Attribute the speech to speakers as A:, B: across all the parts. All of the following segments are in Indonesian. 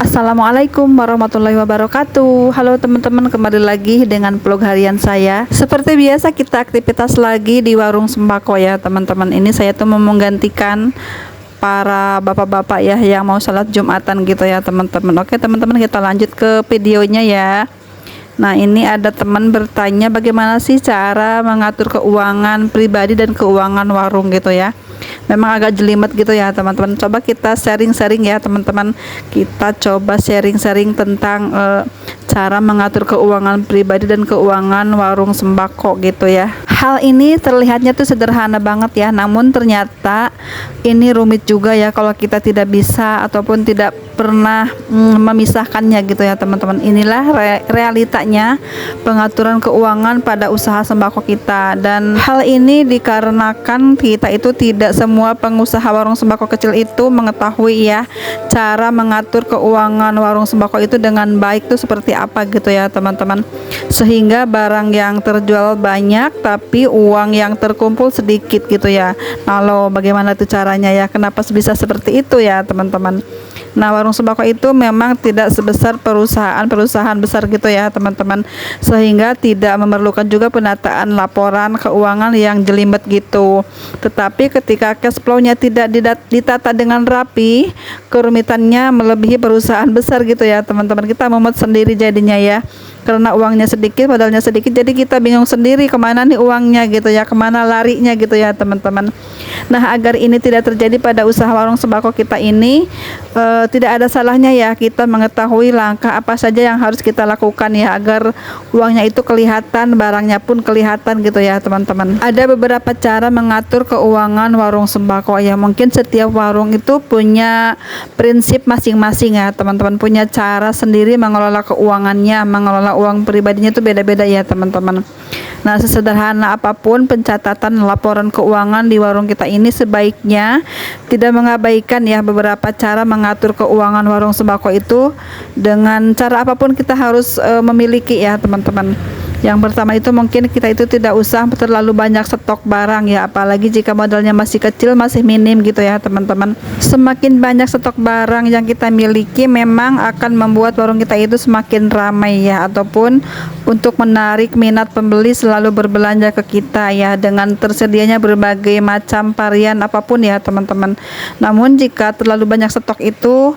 A: Assalamualaikum warahmatullahi wabarakatuh. Halo teman-teman, kembali lagi dengan vlog harian saya. Seperti biasa kita aktivitas lagi di warung sembako ya teman-teman. Ini saya tuh mau menggantikan para bapak-bapak ya yang mau sholat Jumatan gitu ya teman-teman. Oke teman-teman, kita lanjut ke videonya ya. Nah, ini ada teman bertanya bagaimana sih cara mengatur keuangan pribadi dan keuangan warung gitu ya. Memang agak jelimet gitu ya teman-teman. Coba kita sharing-sharing ya teman-teman. Kita coba sharing-sharing tentang cara mengatur keuangan pribadi dan keuangan warung sembako gitu ya. Hal ini terlihatnya tuh sederhana banget ya, namun ternyata ini rumit juga ya kalau kita tidak bisa ataupun tidak pernah memisahkannya gitu ya teman-teman. Inilah realitanya pengaturan keuangan pada usaha sembako kita, dan hal ini dikarenakan kita itu tidak semua pengusaha warung sembako kecil itu mengetahui ya cara mengatur keuangan warung sembako itu dengan baik tuh seperti apa gitu ya teman-teman, sehingga barang yang terjual banyak tapi uang yang terkumpul sedikit gitu ya. Lalu bagaimana tuh caranya ya, kenapa bisa seperti itu ya teman-teman? Nah, warung sembako itu memang tidak sebesar perusahaan-perusahaan besar gitu ya teman-teman, sehingga tidak memerlukan juga penataan laporan keuangan yang jelimet gitu. Tetapi ketika cash flow-nya tidak ditata dengan rapi, kerumitannya melebihi perusahaan besar gitu ya teman-teman. Kita memuat sendiri jadinya ya, karena uangnya sedikit, modalnya sedikit, jadi kita bingung sendiri kemana nih uangnya gitu ya, kemana larinya gitu ya teman-teman. Nah, agar ini tidak terjadi pada usaha warung sembako kita ini, tidak ada salahnya ya kita mengetahui langkah apa saja yang harus kita lakukan ya, agar uangnya itu kelihatan, barangnya pun kelihatan gitu ya teman-teman. Ada beberapa cara mengatur keuangan warung sembako ya. Mungkin setiap warung itu punya prinsip masing-masing ya teman-teman, punya cara sendiri mengelola keuangannya, mengelola uang pribadinya itu beda-beda ya teman-teman. Nah, sesederhana apapun pencatatan laporan keuangan di warung kita ini, sebaiknya tidak mengabaikan ya beberapa cara mengatur keuangan warung sembako itu. Dengan cara apapun kita harus memiliki ya teman-teman. Yang pertama itu mungkin kita itu tidak usah terlalu banyak stok barang ya, apalagi jika modalnya masih kecil, masih minim gitu ya teman-teman. Semakin banyak stok barang yang kita miliki memang akan membuat warung kita itu semakin ramai ya, ataupun untuk menarik minat pembeli selalu berbelanja ke kita ya, dengan tersedianya berbagai macam varian apapun ya teman-teman. Namun jika terlalu banyak stok itu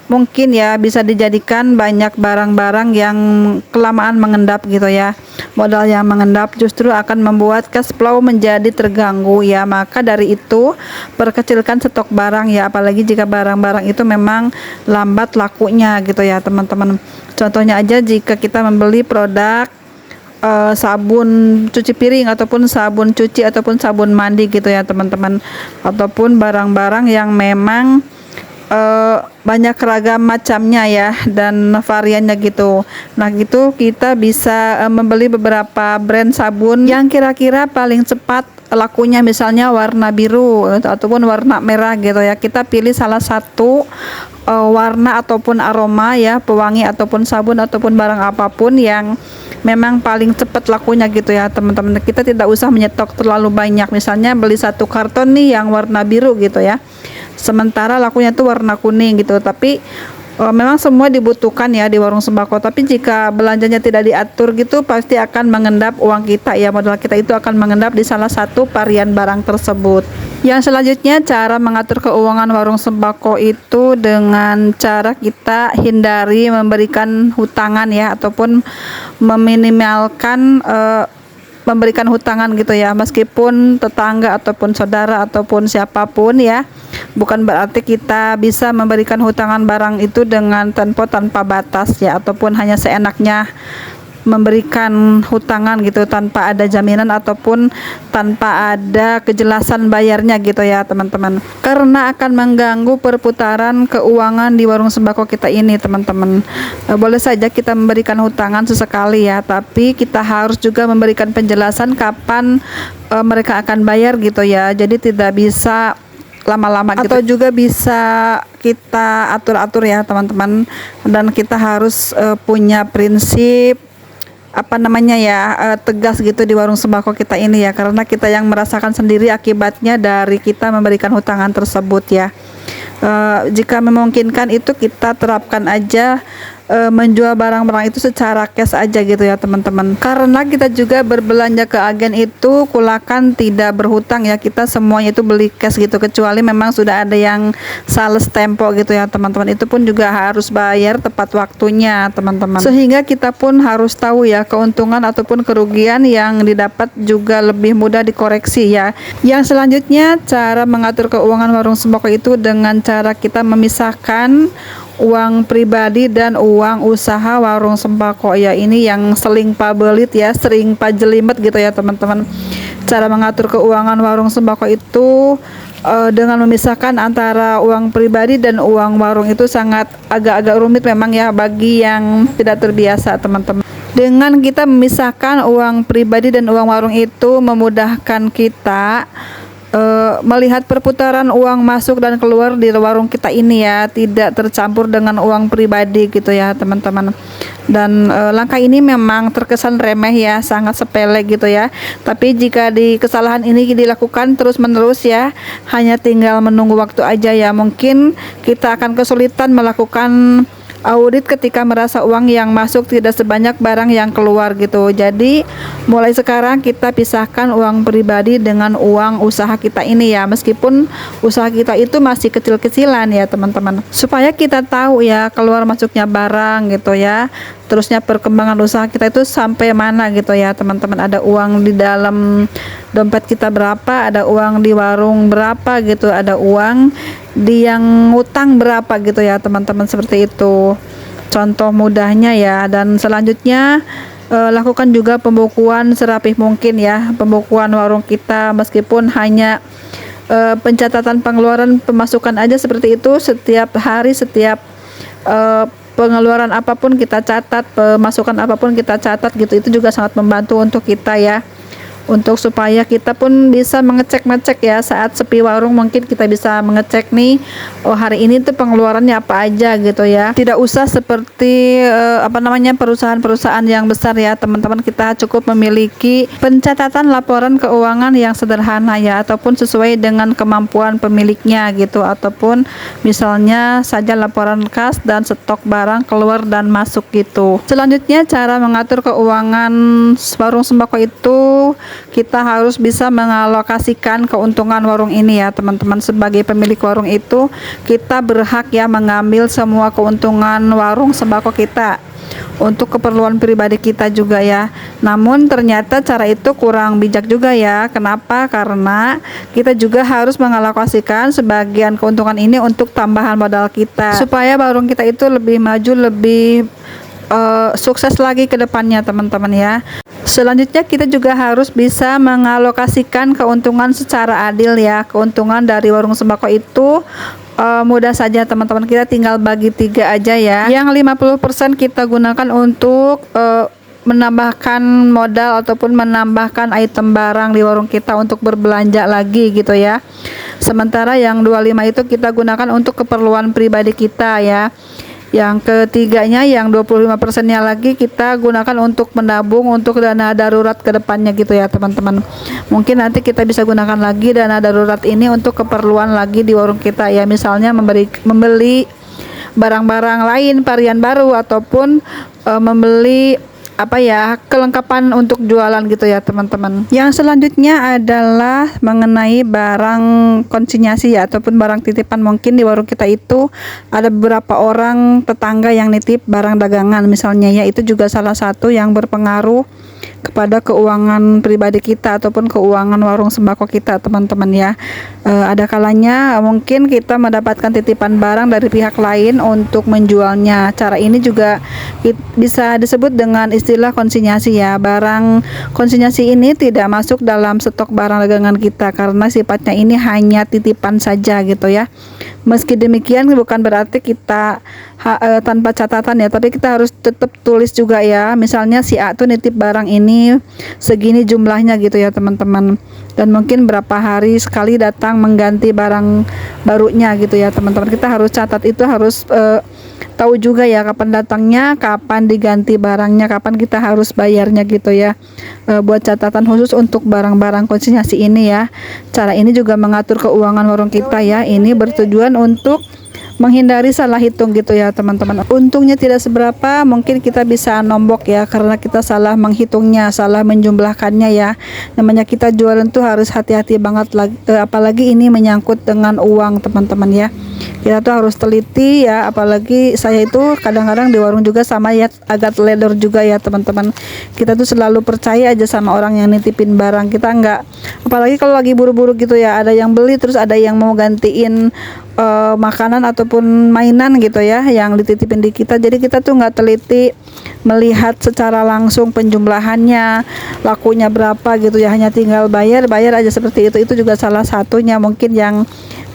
A: mungkin ya bisa dijadikan banyak barang-barang yang kelamaan mengendap gitu ya. Modal yang mengendap justru akan membuat cash flow menjadi terganggu ya. Maka dari itu perkecilkan stok barang ya, apalagi jika barang-barang itu memang lambat lakunya gitu ya teman-teman. Contohnya aja jika kita membeli produk sabun cuci piring ataupun sabun cuci ataupun sabun mandi gitu ya teman-teman, ataupun barang-barang yang memang banyak ragam macamnya ya dan variannya gitu. Nah, gitu kita bisa membeli beberapa brand sabun yang kira-kira paling cepat lakunya, misalnya warna biru ataupun warna merah gitu ya. Kita pilih salah satu warna ataupun aroma ya, pewangi ataupun sabun ataupun barang apapun yang memang paling cepat lakunya gitu ya teman-teman. Kita tidak usah menyetok terlalu banyak, misalnya beli satu karton nih yang warna biru gitu ya, sementara lakunya tuh warna kuning gitu. Tapi memang semua dibutuhkan ya di warung sembako, tapi jika belanjanya tidak diatur gitu pasti akan mengendap uang kita ya, modal kita itu akan mengendap di salah satu varian barang tersebut. Yang selanjutnya, cara mengatur keuangan warung sembako itu dengan cara kita hindari memberikan hutangan ya, ataupun meminimalkan memberikan hutangan gitu ya, meskipun tetangga ataupun saudara ataupun siapapun ya. Bukan berarti kita bisa memberikan hutangan barang itu dengan tanpa batas ya, ataupun hanya seenaknya memberikan hutangan gitu tanpa ada jaminan ataupun tanpa ada kejelasan bayarnya gitu ya teman-teman, karena akan mengganggu perputaran keuangan di warung sembako kita ini teman-teman. Boleh saja kita memberikan hutangan sesekali ya, tapi kita harus juga memberikan penjelasan kapan mereka akan bayar gitu ya, jadi tidak bisa lama-lama gitu. Atau juga bisa kita atur-atur ya teman-teman, dan kita harus punya prinsip apa namanya ya, tegas gitu di warung sembako kita ini ya, karena kita yang merasakan sendiri akibatnya dari kita memberikan hutangan tersebut ya. Jika memungkinkan itu kita terapkan aja, menjual barang-barang itu secara cash aja gitu ya teman-teman, karena kita juga berbelanja ke agen itu kulakan tidak berhutang ya, kita semuanya itu beli cash gitu, kecuali memang sudah ada yang sales tempo gitu ya teman-teman, itu pun juga harus bayar tepat waktunya teman-teman, sehingga kita pun harus tahu ya keuntungan ataupun kerugian yang didapat juga lebih mudah dikoreksi ya. Yang selanjutnya, cara mengatur keuangan warung sembako itu dengan cara kita memisahkan uang pribadi dan uang usaha warung sembako ya. Ini yang seling pabelit ya, sering pajelimet gitu ya teman-teman. Cara mengatur keuangan warung sembako itu dengan memisahkan antara uang pribadi dan uang warung itu sangat agak-agak rumit memang ya bagi yang tidak terbiasa teman-teman. Dengan kita memisahkan uang pribadi dan uang warung itu memudahkan kita melihat perputaran uang masuk dan keluar di warung kita ini ya, tidak tercampur dengan uang pribadi gitu ya teman-teman. Dan langkah ini memang terkesan remeh ya, sangat sepele gitu ya, tapi jika kesalahan ini dilakukan terus-menerus ya, hanya tinggal menunggu waktu aja ya, mungkin kita akan kesulitan melakukan audit ketika merasa uang yang masuk tidak sebanyak barang yang keluar gitu. Jadi mulai sekarang kita pisahkan uang pribadi dengan uang usaha kita ini ya, meskipun usaha kita itu masih kecil-kecilan ya teman-teman, supaya kita tahu ya keluar masuknya barang gitu ya, terusnya perkembangan usaha kita itu sampai mana gitu ya teman-teman, ada uang di dalam dompet kita berapa, ada uang di warung berapa gitu, ada uang di yang ngutang berapa gitu ya teman-teman, seperti itu contoh mudahnya ya. Dan selanjutnya lakukan juga pembukuan serapih mungkin ya, pembukuan warung kita, meskipun hanya pencatatan pengeluaran pemasukan aja seperti itu, setiap hari, setiap pengeluaran apapun kita catat, pemasukan apapun kita catat gitu, itu juga sangat membantu untuk kita ya, untuk supaya kita pun bisa mengecek ya saat sepi warung, mungkin kita bisa mengecek nih, oh hari ini tuh pengeluarannya apa aja gitu ya. Tidak usah seperti perusahaan-perusahaan yang besar ya teman-teman, kita cukup memiliki pencatatan laporan keuangan yang sederhana ya, ataupun sesuai dengan kemampuan pemiliknya gitu, ataupun misalnya saja laporan kas dan stok barang keluar dan masuk gitu. Selanjutnya, cara mengatur keuangan warung sembako itu kita harus bisa mengalokasikan keuntungan warung ini ya teman-teman. Sebagai pemilik warung itu kita berhak ya mengambil semua keuntungan warung sembako kita untuk keperluan pribadi kita juga ya. Namun ternyata cara itu kurang bijak juga ya. Kenapa? Karena kita juga harus mengalokasikan sebagian keuntungan ini untuk tambahan modal kita, supaya warung kita itu lebih maju, lebih sukses lagi ke depannya teman-teman ya. Selanjutnya, kita juga harus bisa mengalokasikan keuntungan secara adil ya. Keuntungan dari warung sembako itu mudah saja teman-teman, kita tinggal bagi 3 aja ya. Yang 50% kita gunakan untuk menambahkan modal ataupun menambahkan item barang di warung kita untuk berbelanja lagi gitu ya. Sementara yang 25 itu kita gunakan untuk keperluan pribadi kita ya. Yang ketiganya, yang 25%-nya lagi kita gunakan untuk menabung untuk dana darurat ke depannya gitu ya teman-teman. Mungkin nanti kita bisa gunakan lagi dana darurat ini untuk keperluan lagi di warung kita ya, misalnya membeli barang-barang lain, varian baru, ataupun membeli kelengkapan untuk jualan gitu ya teman-teman. Yang selanjutnya adalah mengenai barang konsinyasi ya, ataupun barang titipan. Mungkin di warung kita itu ada beberapa orang tetangga yang nitip barang dagangan misalnya ya, itu juga salah satu yang berpengaruh kepada keuangan pribadi kita ataupun keuangan warung sembako kita teman-teman ya. Ada kalanya mungkin kita mendapatkan titipan barang dari pihak lain untuk menjualnya. Cara ini juga bisa disebut dengan istilah konsinyasi ya. Barang konsinyasi ini tidak masuk dalam stok barang dagangan kita karena sifatnya ini hanya titipan saja gitu ya. Meski demikian bukan berarti kita tanpa catatan ya, tapi kita harus tetap tulis juga ya. Misalnya si A tuh nitip barang ini segini jumlahnya gitu ya teman-teman, dan mungkin berapa hari sekali datang mengganti barang barunya gitu ya teman-teman. Kita harus catat, itu harus tahu juga ya kapan datangnya, kapan diganti barangnya, kapan kita harus bayarnya gitu ya. Buat catatan khusus untuk barang-barang konsinyasi ini ya. Cara ini juga mengatur keuangan warung kita ya. Ini bertujuan untuk menghindari salah hitung gitu ya teman-teman. Untungnya tidak seberapa, mungkin kita bisa nombok ya karena kita salah menghitungnya, salah menjumlahkannya ya. Namanya kita jualan tuh harus hati-hati banget, apalagi ini menyangkut dengan uang teman-teman ya. Kita tuh harus teliti ya, apalagi saya itu kadang-kadang di warung juga sama ya, agak teledor juga ya teman-teman. Kita tuh selalu percaya aja sama orang yang nitipin barang, kita enggak, apalagi kalau lagi buru-buru gitu ya, ada yang beli terus ada yang mau gantiin makanan ataupun mainan gitu ya yang dititipin di kita. Jadi kita tuh nggak teliti melihat secara langsung penjumlahannya, lakunya berapa gitu ya, hanya tinggal bayar aja seperti itu juga salah satunya mungkin yang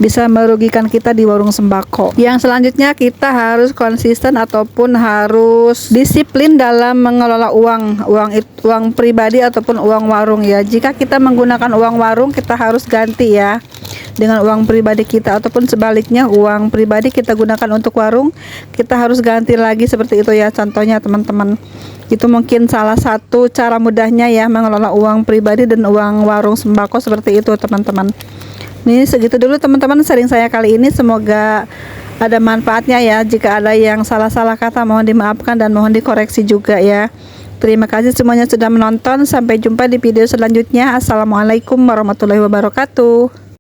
A: bisa merugikan kita di warung sembako. Yang selanjutnya kita harus konsisten ataupun harus disiplin dalam mengelola uang pribadi ataupun uang warung ya. Jika kita menggunakan uang warung, kita harus ganti ya dengan uang pribadi kita, ataupun sebaliknya uang pribadi kita gunakan untuk warung, kita harus ganti lagi seperti itu ya. Contohnya teman-teman, itu mungkin salah satu cara mudahnya ya mengelola uang pribadi dan uang warung sembako seperti itu teman-teman. Ini segitu dulu teman-teman sharing saya kali ini, semoga ada manfaatnya ya. Jika ada yang salah-salah kata mohon dimaafkan dan mohon dikoreksi juga ya. Terima kasih semuanya sudah menonton, sampai jumpa di video selanjutnya. Assalamualaikum warahmatullahi wabarakatuh.